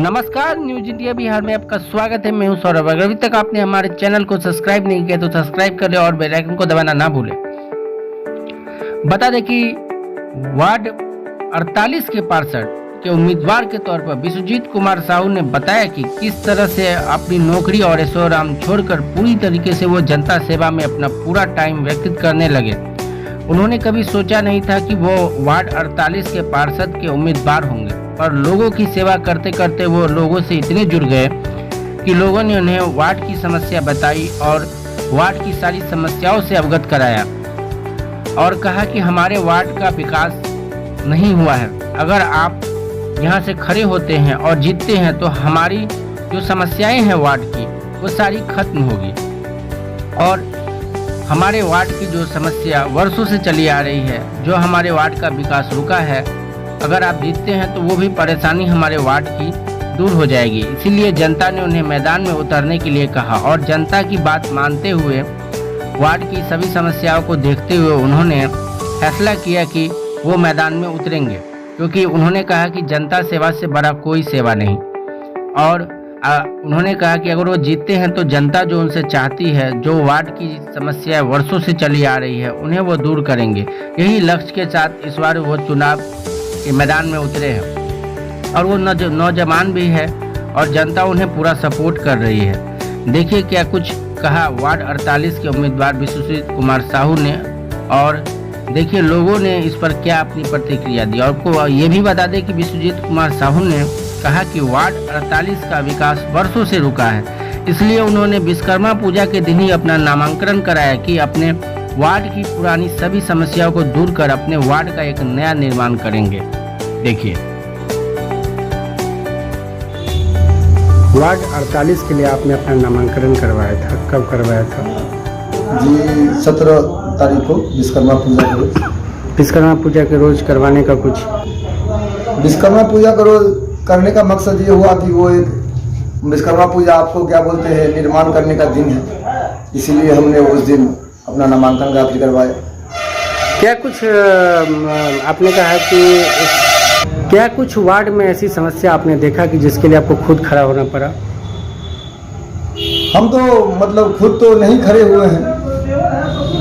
नमस्कार, news India Bihar में आपका स्वागत है। मैं हूं सौरभ। अगर अभी तक आपने हमारे चैनल को सब्सक्राइब नहीं किया तो सब्सक्राइब करें और बेल आइकन को दबाना ना भूलें। बता दें कि वार्ड 48 के पार्षद के उम्मीदवार के तौर पर विश्वजीत कुमार साहू ने बताया कि किस तरह से अपनी नौकरी और ऐशोआराम छोड़कर पूरी तरीके से वो जनता सेवा में अपना पूरा टाइम व्यतीत करने लगे। उन्होंने कभी सोचा नहीं था कि वो वार्ड 48 के पार्षद के उम्मीदवार होंगे, पर लोगों की सेवा करते करते वो लोगों से इतने जुड़ गए कि लोगों ने उन्हें वार्ड की समस्या बताई और वार्ड की सारी समस्याओं से अवगत कराया और कहा कि हमारे वार्ड का विकास नहीं हुआ है। अगर आप यहाँ से खड़े होते हैं और जीतते हैं तो हमारी जो समस्याएं हैं वार्ड की वो सारी खत्म होगी और हमारे वार्ड की जो समस्या वर्षों से चली आ रही है, जो हमारे वार्ड का विकास रुका है, अगर आप जीतते हैं तो वो भी परेशानी हमारे वार्ड की दूर हो जाएगी। इसीलिए जनता ने उन्हें मैदान में उतरने के लिए कहा और जनता की बात मानते हुए वार्ड की सभी समस्याओं को देखते हुए उन्होंने फैसला किया कि वो मैदान में उतरेंगे, क्योंकि उन्होंने कहा कि जनता सेवा से बड़ा कोई सेवा नहीं। और उन्होंने कहा कि अगर वो जीतते हैं तो जनता जो उनसे चाहती है, जो वार्ड की समस्या वर्षों से चली आ रही है, उन्हें वो दूर करेंगे। यही लक्ष्य के साथ इस बार वो चुनाव के मैदान में उतरे हैं और वो नौजवान भी है और जनता उन्हें पूरा सपोर्ट कर रही है। देखिए क्या कुछ कहा वार्ड 48 के उम्मीदवार विश्वजीत कुमार साहू ने और देखिए लोगों ने इस पर क्या अपनी प्रतिक्रिया दी। और आपको ये भी बता दें कि विश्वजीत कुमार साहू ने कहा कि वार्ड 48 का विकास वर्षों से रुका है, इसलिए उन्होंने विश्वकर्मा पूजा के दिन ही अपना नामांकन कराया कि अपने वार्ड की पुरानी सभी समस्याओं को दूर कर अपने वार्ड का एक नया निर्माण करेंगे। देखिए, वार्ड 48 के लिए आपने अपना नामांकन करवाया था, कब करवाया था? जी 17 तारीख को विश्वकर्मा पूजा के रोज। विश्वकर्मा पूजा के रोज करवाने का कुछ विश्वकर्मा पूजा का रोज करने का मकसद ये हुआ कि वो एक विश्वकर्मा पूजा आपको क्या बोलते हैं निर्माण करने का दिन है, इसीलिए हमने उस दिन अपना नामांकन दाखिल करवाया। क्या कुछ आपने कहा कि क्या कुछ वार्ड में ऐसी समस्या आपने देखा कि जिसके लिए आपको खुद खड़ा होना पड़ा? हम तो मतलब खुद तो नहीं खड़े हुए हैं,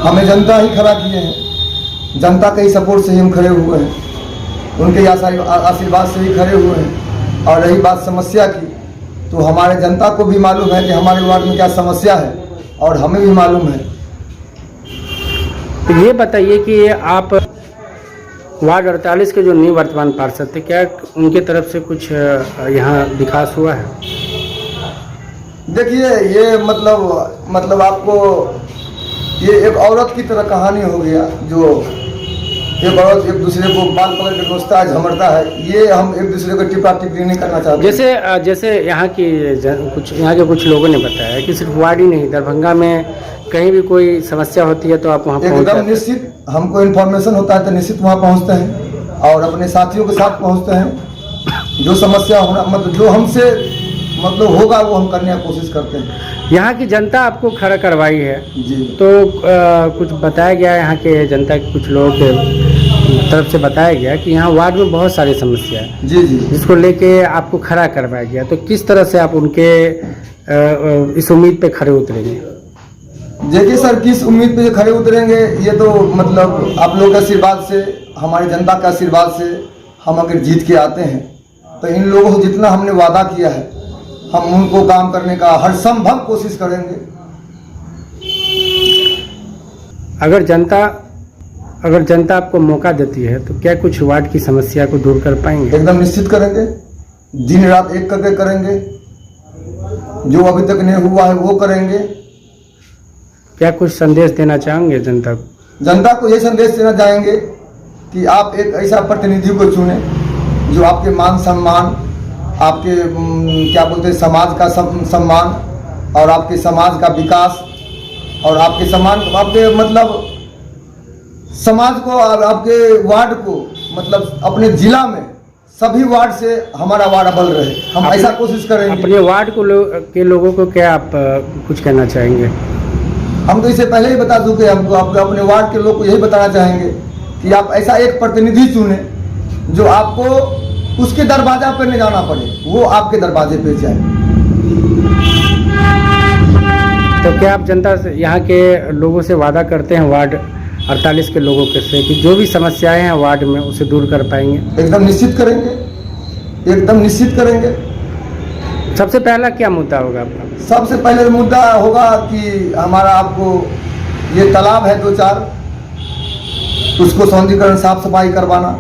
हमें जनता ही खड़ा किए हैं। जनता के ही सपोर्ट से ही हम खड़े हुए हैं, उनके आशीर्वाद से ही खड़े हुए हैं। और रही बात समस्या की, तो हमारे जनता को भी मालूम है कि हमारे वार्ड में क्या समस्या है और हमें भी मालूम है। तो ये बताइए कि आप वार्ड 48 के जो निवर्तमान पार्षद थे, क्या उनके तरफ से कुछ यहाँ विकास हुआ है? देखिए ये मतलब आपको ये एक औरत की तरह कहानी हो गया, जो एक औरत एक दूसरे को बाल पकड़ के नोचता है, झमड़ता है। ये हम एक दूसरे को टिप्पा टिप्पणी नहीं करना चाहते। जैसे यहाँ के कुछ लोगों ने बताया कि सिर्फ वार्ड ही नहीं, दरभंगा में कहीं भी कोई समस्या होती है तो आप वहाँ एकदम निश्चित हमको इन्फॉर्मेशन होता है तो निश्चित वहाँ पहुँचते हैं और अपने साथियों के साथ पहुँचते हैं। जो समस्या होना मतलब जो हमसे होगा वो हम करने की कोशिश करते हैं। यहाँ की जनता आपको खड़ा करवाई है जी, तो कुछ बताया गया यहाँ के जनता के कुछ लोगों के तरफ से बताया गया कि यहाँ वार्ड में बहुत सारी समस्या है, जी जी, जिसको लेके आपको खड़ा करवाया गया। तो किस तरह से आप उनके इस उम्मीद पे खड़े उतरेंगे? देखिए सर, किस उम्मीद पे खड़े उतरेंगे, ये तो मतलब आप लोगों के आशीर्वाद से, हमारी जनता के आशीर्वाद से हम अगर जीत के आते हैं तो इन लोगों को जितना हमने वादा किया है हम उनको काम करने का हर संभव कोशिश करेंगे। अगर जनता आपको मौका देती है तो क्या कुछ वार्ड की समस्या को दूर कर पाएंगे? एकदम निश्चित करेंगे, दिन रात एक करके करेंगे, जो अभी तक नहीं हुआ है वो करेंगे। क्या कुछ संदेश देना चाहेंगे जनता को? जनता को ये संदेश देना चाहेंगे कि आप एक ऐसा प्रतिनिधि को चुने जो आपके मान सम्मान, आपके क्या बोलते हैं समाज का सम्मान और आपके समाज का विकास और आपके समाज को और आपके वार्ड को अपने जिला में सभी वार्ड से हमारा वार्ड अव्वल रहे। हम ऐसा कोशिश करेंगे। अपने वार्ड के लोगों को क्या आप कुछ कहना चाहेंगे? हम तो इसे पहले ही बता चुके, हमको अपने वार्ड के लोग को यही बताना चाहेंगे कि आप ऐसा एक प्रतिनिधि चुने जो आपको उसके दरवाजा पे नहीं जाना पड़े, वो आपके दरवाजे पे जाए। तो क्या आप जनता से, यहाँ के लोगों से वादा करते हैं, वार्ड 48 के लोगों के से, कि जो भी समस्याएं हैं वार्ड में उसे दूर कर पाएंगे? एकदम निश्चित करेंगे, एकदम निश्चित करेंगे। सबसे पहला क्या मुद्दा होगा आपका? सबसे पहले मुद्दा होगा कि हमारा आपको ये तालाब है 2-4, उसको सौंदर्यीकरण साफ सफाई करवाना।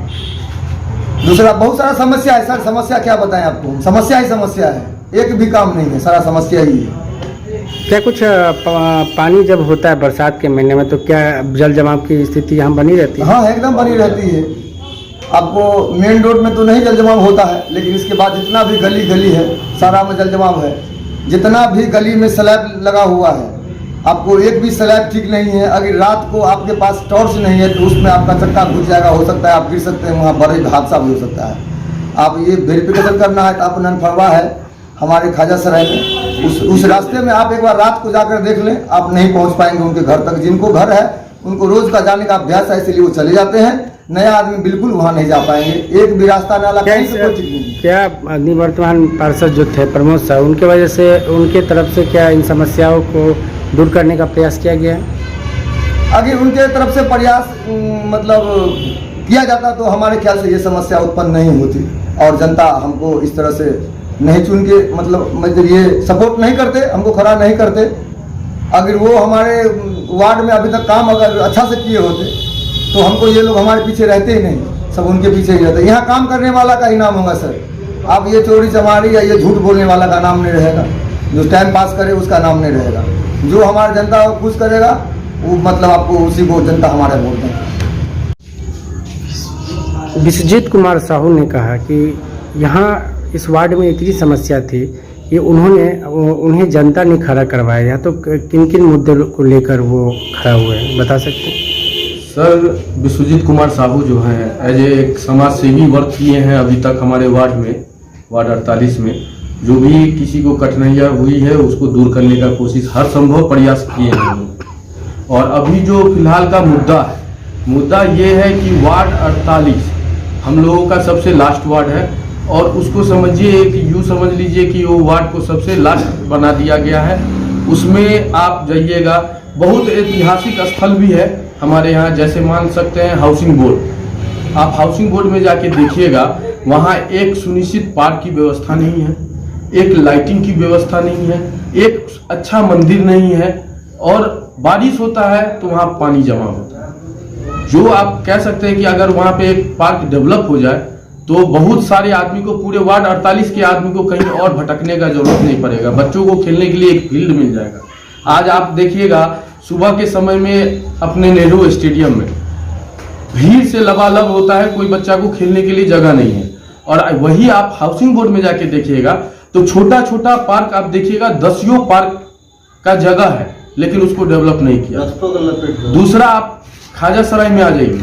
दूसरा बहुत सारा समस्या है सर, समस्या क्या बताएं आपको, समस्या ही समस्या है, एक भी काम नहीं है, सारा समस्या ही है। क्या कुछ पानी जब होता है बरसात के महीने में, तो क्या जल जमाव की स्थिति यहाँ बनी रहती है? हाँ, एकदम बनी रहती है। आपको मेन रोड में तो नहीं जल जमाव होता है, लेकिन इसके बाद जितना भी गली गली है सारा में जल जमाव है। जितना भी गली में स्लैब लगा हुआ है, आपको एक भी स्लैब ठीक नहीं है। अगर रात को आपके पास टॉर्च नहीं है तो उसमें आपका चक्का घुस जाएगा, हो सकता है आप गिर सकते हैं, वहाँ बड़े हादसा भी हो सकता है। आप ये वेरिफिकेशन करना है तो आप ननफरवा है हमारे खाजा सराय में, उस रास्ते में आप एक बार रात को जाकर देख लें, आप नहीं पहुँच पाएंगे उनके घर तक। जिनको घर है उनको रोज का जाने का अभ्यास है, इसलिए वो चले जाते हैं। नया आदमी बिल्कुल वहाँ नहीं जा पाएंगे, एक भी रास्ता नाला कहीं से कोई ठीक नहीं। क्या निवर्तमान पार्षद जो थे प्रमोद साहु, उनके वजह से, उनके तरफ से क्या इन समस्याओं को दूर करने का प्रयास किया गया है? अगर उनके तरफ से प्रयास मतलब किया जाता तो हमारे ख्याल से ये समस्या उत्पन्न नहीं होती, और जनता हमको इस तरह से नहीं चुन के मतलब ये सपोर्ट नहीं करते, हमको खड़ा नहीं करते। अगर वो हमारे वार्ड में अभी तक काम अगर अच्छा से किए होते तो हमको ये लोग हमारे पीछे रहते ही नहीं, सब उनके पीछे ही रहते। यहाँ काम करने वाला का इनाम होगा सर, आप ये चोरी चमारी या ये झूठ बोलने वाला का नाम नहीं रहेगा, जो टाइम पास करे उसका नाम नहीं रहेगा। जो हमारी जनता को खुश करेगा वो मतलब आपको उसी को जनता हमारे वोट दें। विश्वजीत कुमार साहू ने कहा कि यहाँ इस वार्ड में इतनी समस्या थी, ये उन्हें जनता ने खड़ा करवाया, तो किन किन मुद्दों को लेकर वो खड़ा हुए हैं, बता सकते हैं? सर, विश्वजीत कुमार साहू जो हैं एज एक समाज सेवी वर्क किए हैं अभी तक हमारे वार्ड में, वार्ड 48 में। जो भी किसी को कठिनाइयाँ हुई है उसको दूर करने का कोशिश, हर संभव प्रयास किए हैं। और अभी जो फिलहाल का मुद्दा ये है कि वार्ड 48 हम लोगों का सबसे लास्ट वार्ड है, और उसको समझिए कि यूँ समझ लीजिए कि वो वार्ड को सबसे लास्ट बना दिया गया है। उसमें आप जाइएगा, बहुत ऐतिहासिक स्थल भी है हमारे यहाँ, जैसे मान सकते हैं हाउसिंग बोर्ड। आप हाउसिंग बोर्ड में जाके देखिएगा, वहाँ एक सुनिश्चित पार्क की व्यवस्था नहीं है, एक लाइटिंग की व्यवस्था नहीं है, एक अच्छा मंदिर नहीं है, और बारिश होता है तो वहाँ पानी जमा होता है। जो आप कह सकते हैं कि अगर वहाँ पे एक पार्क डेवलप हो जाए तो बहुत सारे आदमी को, पूरे वार्ड 48 के आदमी को कहीं और भटकने का जरूरत नहीं पड़ेगा, बच्चों को खेलने के लिए एक फील्ड मिल जाएगा। आज आप देखिएगा सुबह के समय में अपने नेहरू स्टेडियम में भीड़ से लबालब होता है, कोई बच्चा को खेलने के लिए जगह नहीं है। और वही आप हाउसिंग बोर्ड में जाके देखिएगा तो छोटा छोटा पार्क आप देखिएगा, 10 पार्क का जगह है, लेकिन उसको डेवलप नहीं किया। दूसरा आप खाजा सराय में आ जाइए,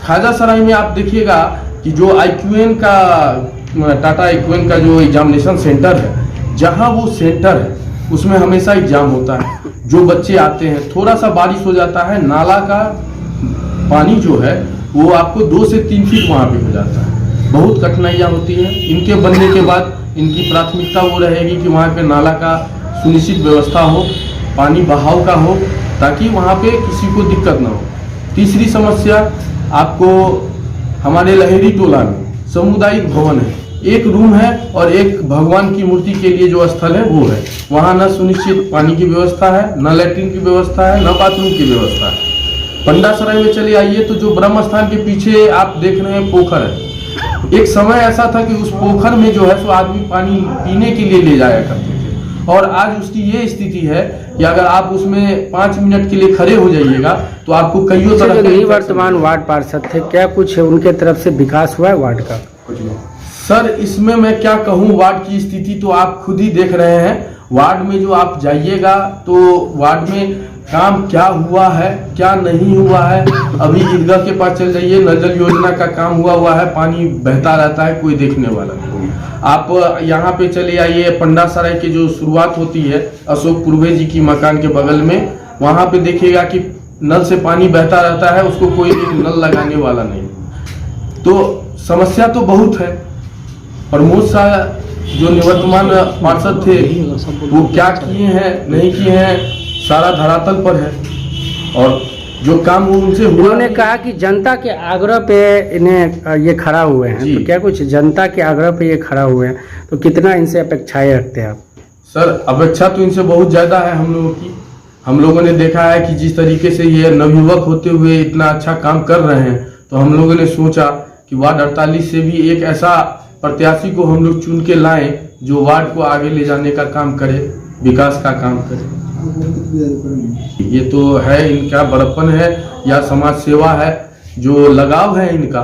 खाजा सराय में आप देखिएगा कि जो IQN का, टाटा IQN का जो एग्जामिनेशन सेंटर है, जहां वो सेंटर है उसमें हमेशा एग्जाम होता है। जो बच्चे आते हैं, थोड़ा सा बारिश हो जाता है, नाला का पानी जो है वो आपको 2 से 3 फीट वहाँ पे हो जाता है। बहुत कठिनाइयाँ होती हैं। इनके बनने के बाद इनकी प्राथमिकता वो रहेगी कि वहाँ पे नाला का सुनिश्चित व्यवस्था हो, पानी बहाव का हो, ताकि वहाँ पे किसी को दिक्कत ना हो। तीसरी समस्या आपको हमारे लहेरी टोला में सामुदायिक भवन है, एक रूम है और एक भगवान की मूर्ति के लिए जो स्थल है वो है। वहाँ न सुनिश्चित पानी की व्यवस्था है, न लैट्रिन की व्यवस्था है, न बाथरूम की व्यवस्था है। पंडा सराय में चले आइए तो जो ब्रह्म स्थान के पीछे आप देख रहे हैं पोखर है, एक समय ऐसा था कि उस पोखर में जो है सो आदमी पानी पीने के लिए ले जाया करते थे, और आज उसकी ये स्थिति है कि अगर आप उसमें 5 मिनट के लिए खड़े हो जाइएगा तो आपको कईयों तरह के। वर्तमान वार्ड पार्षद थे, क्या कुछ उनके तरफ से विकास हुआ है वार्ड का? सर, इसमें मैं क्या कहूँ, वार्ड की स्थिति तो आप खुद ही देख रहे हैं। वार्ड में जो आप जाइएगा तो वार्ड में काम क्या हुआ है, क्या नहीं हुआ है। अभी ईदगाह के पास चल जाइए, नल योजना का काम हुआ है, पानी बहता रहता है, कोई देखने वाला नहीं। आप यहाँ पे चले आइए, पंडा सराय की जो शुरुआत होती है अशोक पूर्वे जी की मकान के बगल में, वहाँ पे देखिएगा कि नल से पानी बहता रहता है, उसको कोई नल लगाने वाला नहीं। तो समस्या तो बहुत है, प्रमोद शाह जो निवर्तमान पार्षद थे वो क्या किए हैं नहीं किए हैं सारा धरातल पर है, और जो काम वो उनसे हुआ। उन्होंने कहा कि जनता के आग्रह पे इन्हें ये खड़ा हुए हैं, जी। तो क्या कुछ जनता के आग्रह पे ये खड़ा हुए हैं, तो कितना इनसे अपेक्षाएं रखते हैं आप? सर अपेक्षा तो इनसे बहुत ज़्यादा है हम लोगों की। हम लोगों ने देखा है कि जिस तरीके से ये नवयुवक होते हुए इतना अच्छा काम कर रहे हैं, तो हम लोगों ने सोचा कि वार्ड 48 से भी एक ऐसा प्रत्याशी को हम लोग चुन के लाएं जो वार्ड को आगे ले जाने का काम करे, विकास का काम करे। ये तो है इनका बड़प्पन है या समाज सेवा है, जो लगाव है इनका।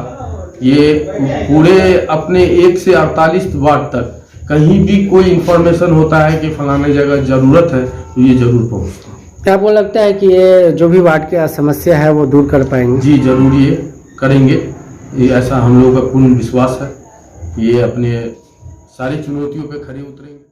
ये पूरे अपने 1 से 48 वार्ड तक कहीं भी कोई इंफॉर्मेशन होता है कि फलाने जगह जरूरत है तो ये जरूर पहुंचते हैं। क्या आपको लगता है कि ये जो भी वार्ड की समस्या है वो दूर कर पाएंगे? जी जरूर ये करेंगे, ये ऐसा हम लोगों का पूर्ण विश्वास है। ये अपने सारी चुनौतियों पे खड़े उतरेंगे।